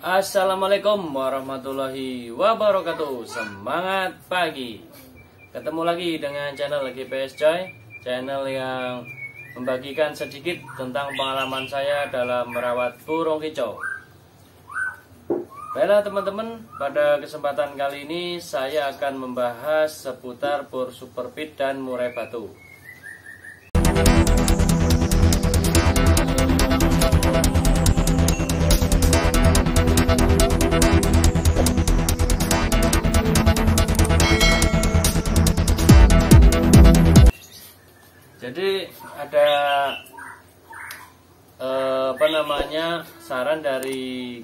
Assalamualaikum warahmatullahi wabarakatuh. Semangat pagi. Ketemu lagi dengan channel GPS Joy, channel yang membagikan sedikit tentang pengalaman saya dalam merawat burung kicau. Baiklah teman-teman, pada kesempatan kali ini saya akan membahas seputar Pur Super Pit dan murai batu. Jadi ada saran dari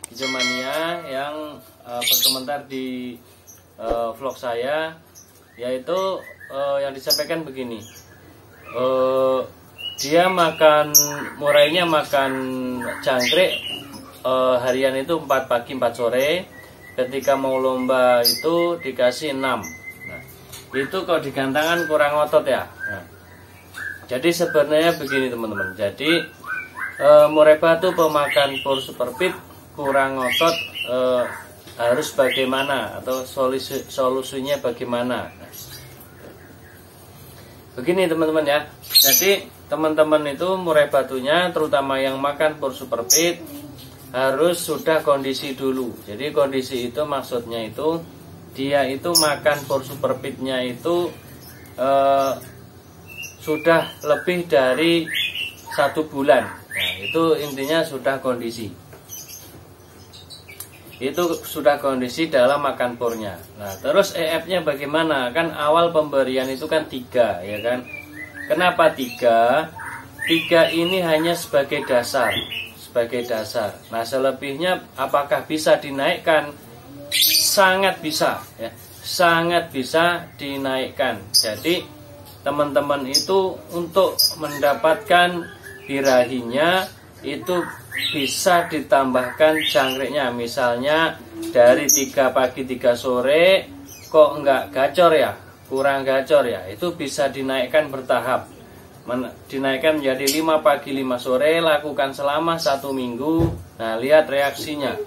Hijomania yang berkomentar di vlog saya, yaitu yang disampaikan begini, dia murainya makan jangkrik harian itu 4 pagi 4 sore, ketika mau lomba itu dikasih 6. Nah, itu kalau digantangan kurang otot ya. Nah, jadi sebenarnya begini teman-teman, jadi murai batu pemakan Pur Super Pit kurang otot, harus bagaimana atau solusinya bagaimana. Begini teman-teman ya, jadi teman-teman itu murai batunya terutama yang makan Pur Super Pit harus sudah kondisi dulu. Jadi kondisi itu maksudnya itu dia itu makan Pur Super Pitnya itu sudah lebih dari 1 bulan. Nah, itu intinya sudah kondisi. Itu sudah kondisi dalam makan purnya. Nah, terus EF-nya bagaimana? Kan awal pemberian itu kan 3, ya kan? Kenapa 3? 3 ini hanya sebagai dasar, Nah, selebihnya apakah bisa dinaikkan? Sangat bisa, ya. Sangat bisa dinaikkan. Jadi teman-teman itu untuk mendapatkan birahinya itu bisa ditambahkan jangkriknya, misalnya dari 3 pagi 3 sore kok enggak gacor ya, kurang gacor ya, itu bisa dinaikkan bertahap, dinaikkan menjadi 5 pagi 5 sore, lakukan selama 1 minggu. Nah, lihat reaksinya,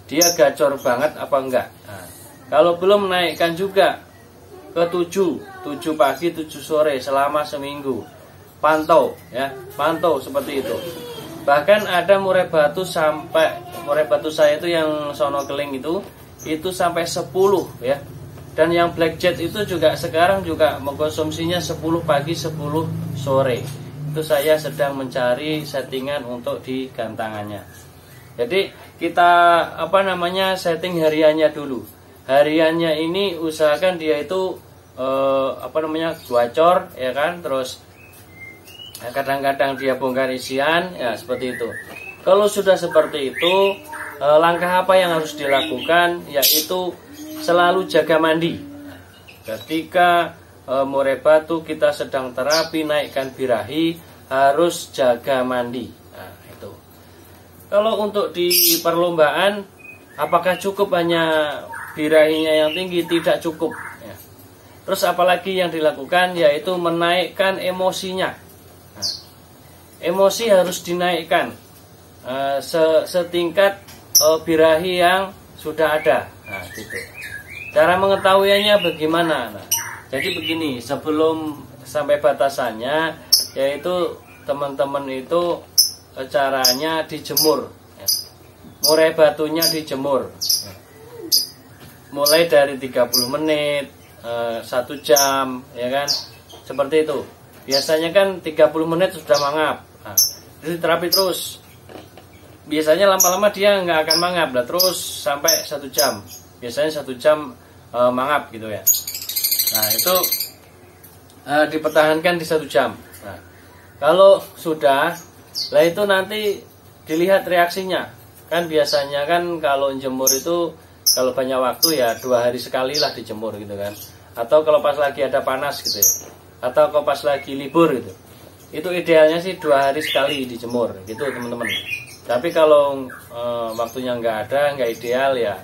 dia gacor banget apa enggak. Nah, kalau belum naikkan juga ke 7 pagi 7 sore selama seminggu, pantau ya, pantau seperti itu. Bahkan ada murai batu saya itu yang sono keling itu sampai 10 ya. Dan yang black jet itu juga sekarang juga mengkonsumsinya 10 pagi 10 sore. Itu saya sedang mencari settingan untuk di gantangannya. Jadi kita setting hariannya dulu. Hariannya ini usahakan dia itu gacor ya kan, terus kadang-kadang dia bongkar isian ya, seperti itu. Kalau sudah seperti itu, langkah apa yang harus dilakukan, yaitu selalu jaga mandi. Ketika murai batu kita sedang terapi naikkan birahi, harus jaga mandi. Nah, itu. Kalau untuk di perlombaan, apakah cukup hanya birahinya yang tinggi? Tidak cukup ya. Terus apalagi yang dilakukan, yaitu menaikkan emosinya. Nah, emosi harus dinaikkan setingkat birahi yang sudah ada. Nah, gitu. Cara mengetahuinya bagaimana? Nah, jadi begini, sebelum sampai batasannya, yaitu teman-teman itu caranya dijemur ya. Murai batunya dijemur ya. Mulai dari 30 menit 1 jam ya kan, seperti itu. Biasanya kan 30 menit sudah mangap. Nah, jadi terapi terus. Biasanya lama-lama dia nggak akan mangap lah, terus sampai 1 jam. Biasanya 1 jam mangap gitu ya. Nah, itu dipertahankan di 1 jam. Nah, kalau sudah, lah itu nanti dilihat reaksinya. Kan biasanya kan kalau jemur itu kalau banyak waktu ya 2 hari sekali lah dijemur gitu kan. Atau kalau pas lagi ada panas gitu ya. Atau kalau pas lagi libur gitu. Itu idealnya sih 2 hari sekali dijemur gitu teman-teman. Tapi kalau waktunya nggak ada, nggak ideal ya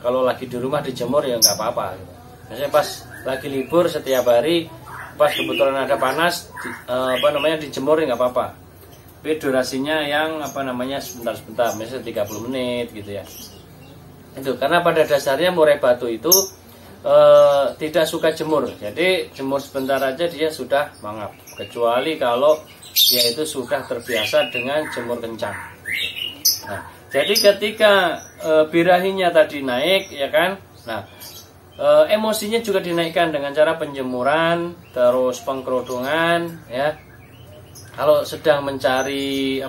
kalau lagi di rumah dijemur ya nggak apa-apa gitu. Misalnya pas lagi libur setiap hari, pas kebetulan ada panas dijemur ya nggak apa-apa. tapi durasinya yang sebentar-sebentar, misalnya 30 menit gitu ya. Itu karena pada dasarnya murai batu itu tidak suka jemur, jadi jemur sebentar aja dia sudah mangap, kecuali kalau dia itu sudah terbiasa dengan jemur kencang. Nah, jadi ketika birahinya tadi naik, ya kan, nah emosinya juga dinaikkan dengan cara penjemuran, terus pengkerodongan, ya. Kalau sedang mencari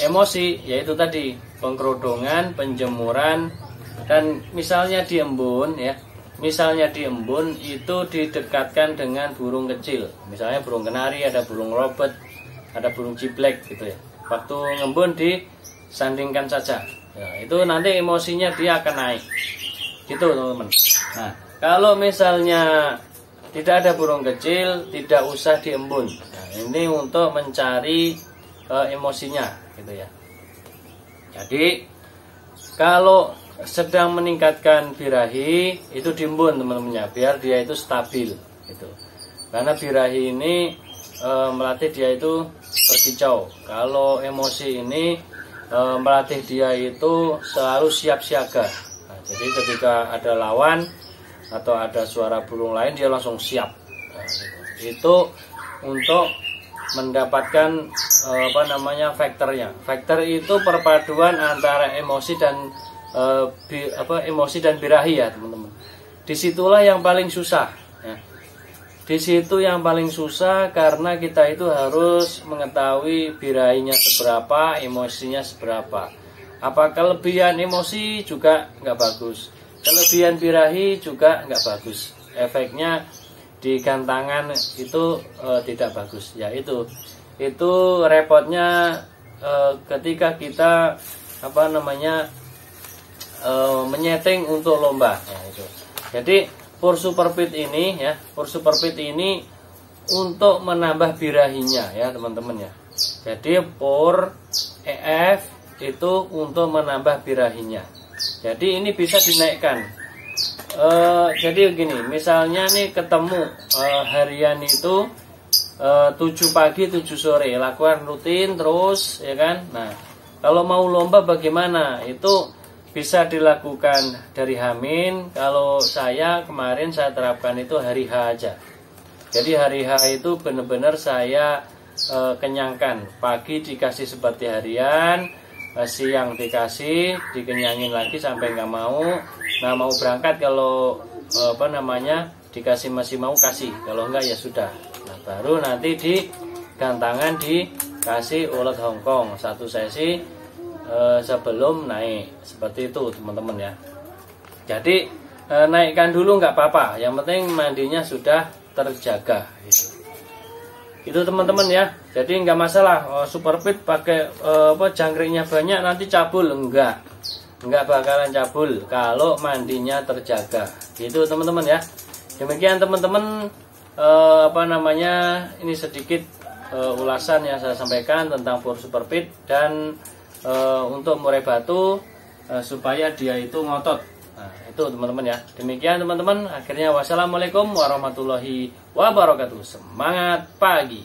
emosi, yaitu tadi pengkerodongan, penjemuran. Dan misalnya di embun ya, misalnya di embun itu didekatkan dengan burung kecil, misalnya burung kenari, ada burung robert, ada burung ciblek gitu ya. Waktu ngembun disandingkan saja, nah, itu nanti emosinya dia akan naik gitu teman-teman. Nah, kalau misalnya tidak ada burung kecil, tidak usah diembun. Nah, ini untuk mencari emosinya gitu ya. Jadi kalau sedang meningkatkan birahi itu diembun teman-temannya, biar dia itu stabil gitu. Karena birahi ini melatih dia itu berkicau. Kalau emosi ini melatih dia itu selalu siap siaga. Nah, jadi ketika ada lawan atau ada suara burung lain dia langsung siap. Nah, gitu. Itu untuk mendapatkan faktornya. Faktor itu perpaduan antara emosi dan emosi dan birahi ya teman-teman. Disitulah yang paling susah ya. Di situ yang paling susah karena kita itu harus mengetahui birahinya seberapa, emosinya seberapa. Apa kelebihan emosi juga nggak bagus, kelebihan birahi juga nggak bagus. Efeknya di gantangan itu tidak bagus. Ya itu repotnya ketika kita menyeting untuk lomba ya, itu. Jadi Pur Super Pit ini ya, Pur Super Pit ini untuk menambah birahinya ya teman-teman ya. Jadi Pur EF itu untuk menambah birahinya. Jadi ini bisa dinaikkan. Jadi gini, misalnya nih ketemu harian itu 7 pagi 7 sore, lakukan rutin terus ya kan. Nah, kalau mau lomba bagaimana? Itu bisa dilakukan dari H-. Kalau saya kemarin saya terapkan itu hari H aja. Jadi hari H itu benar-benar saya kenyangkan. Pagi dikasih seperti harian, siang dikasih, dikenyangin lagi sampai nggak mau. Nah, mau berangkat kalau dikasih masih mau kasih, kalau enggak ya sudah. Nah, baru nanti di gantangan dikasih ulet Hongkong 1 sesi sebelum naik, seperti itu teman-teman ya. Jadi naikkan dulu nggak apa-apa, yang penting mandinya sudah terjaga gitu. Itu teman-teman ya. Jadi nggak masalah Super Pit pakai jangkriknya banyak nanti cabul, enggak bakalan cabul kalau mandinya terjaga gitu teman-teman ya. Demikian teman-teman ini sedikit ulasan yang saya sampaikan tentang Pur Super Pit dan untuk murai batu supaya dia itu ngotot. Nah, itu teman-teman ya. Demikian teman-teman, akhirnya wassalamualaikum warahmatullahi wabarakatuh. Semangat pagi.